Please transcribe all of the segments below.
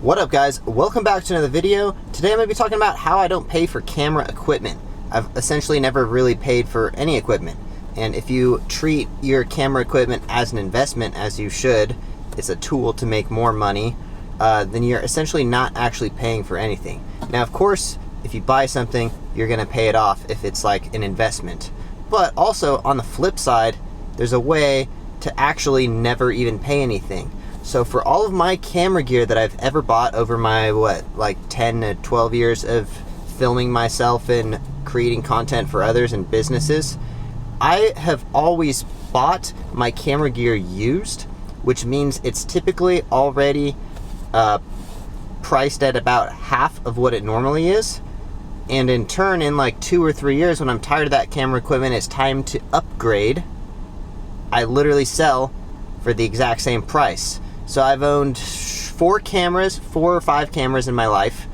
What up guys, welcome back to another video. Today I'm going to be talking about how I don't pay for camera equipment. I've essentially never really paid for any equipment. And if you treat your camera equipment as an investment, as you should, it's a tool to make more money, then you're essentially not actually paying for anything. Now of course, if you buy something, you're going to pay it off if it's like an investment. But also on the flip side, there's a way to actually never even pay anything. So for all of my camera gear that I've ever bought over my, 10 to 12 years of filming myself and creating content for others and businesses, I have always bought my camera gear used, which means it's typically already priced at about half of what it normally is. And in turn, in like 2 or 3 years, when I'm tired of that camera equipment, it's time to upgrade, I literally sell for the exact same price. So I've owned 4 or 5 cameras in my life,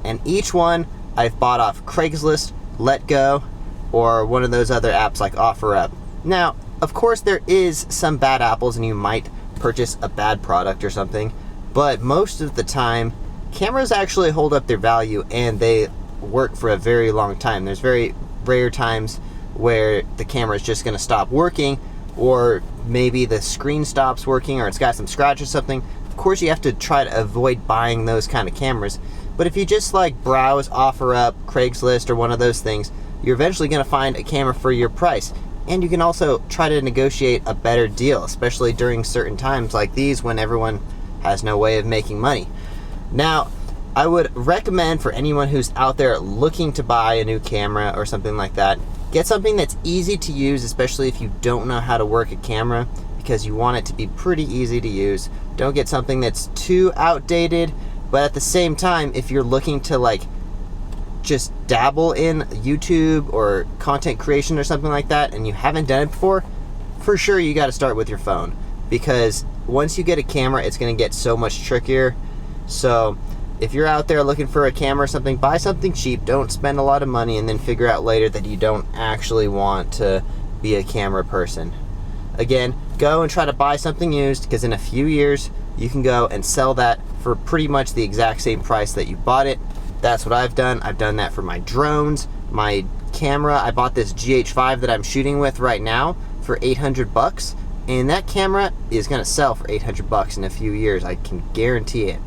and each one I've bought off Craigslist, Let Go, or one of those other apps like OfferUp. Now, of course there is some bad apples and you might purchase a bad product or something, but most of the time, cameras actually hold up their value and they work for a very long time. There's very rare times where the camera is just going to stop working, or maybe the screen stops working, or it's got some scratch or something. Of course you have to try to avoid buying those kind of cameras, but if you just like browse OfferUp, Craigslist, or one of those things, you're eventually going to find a camera for your price. And you can also try to negotiate a better deal, especially during certain times like these when everyone has no way of making money. Now, I would recommend for anyone who's out there looking to buy a new camera or something like that, get something that's easy to use, especially if you don't know how to work a camera, because you want it to be pretty easy to use. Don't get something that's too outdated, but at the same time, if you're looking to like just dabble in YouTube or content creation or something like that, and you haven't done it before, for sure you got to start with your phone, because once you get a camera, it's going to get so much trickier. So if you're out there looking for a camera or something, buy something cheap. Don't spend a lot of money and then figure out later that you don't actually want to be a camera person. Again, go and try to buy something used, because in a few years you can go and sell that for pretty much the exact same price that you bought it. That's what I've done. I've done that for my drones, my camera. I bought this GH5 that I'm shooting with right now for $800, and that camera is going to sell for $800 in a few years. I can guarantee it.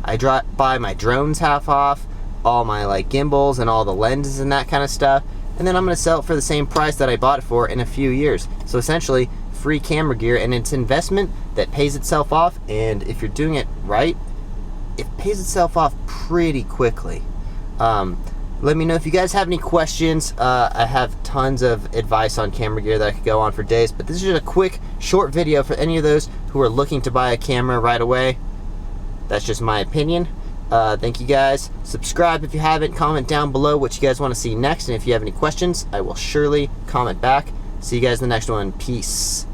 I buy my drones half off, all my like gimbals and all the lenses and that kind of stuff, and then I'm going to sell it for the same price that I bought it for in a few years. So essentially, free camera gear, and it's an investment that pays itself off, and if you're doing it right, it pays itself off pretty quickly. Let me know if you guys have any questions. I have tons of advice on camera gear that I could go on for days, but this is just a quick, short video for any of those who are looking to buy a camera right away. That's just my opinion. Thank you guys. Subscribe if you haven't. Comment down below what you guys want to see next. And if you have any questions, I will surely comment back. See you guys in the next one. Peace.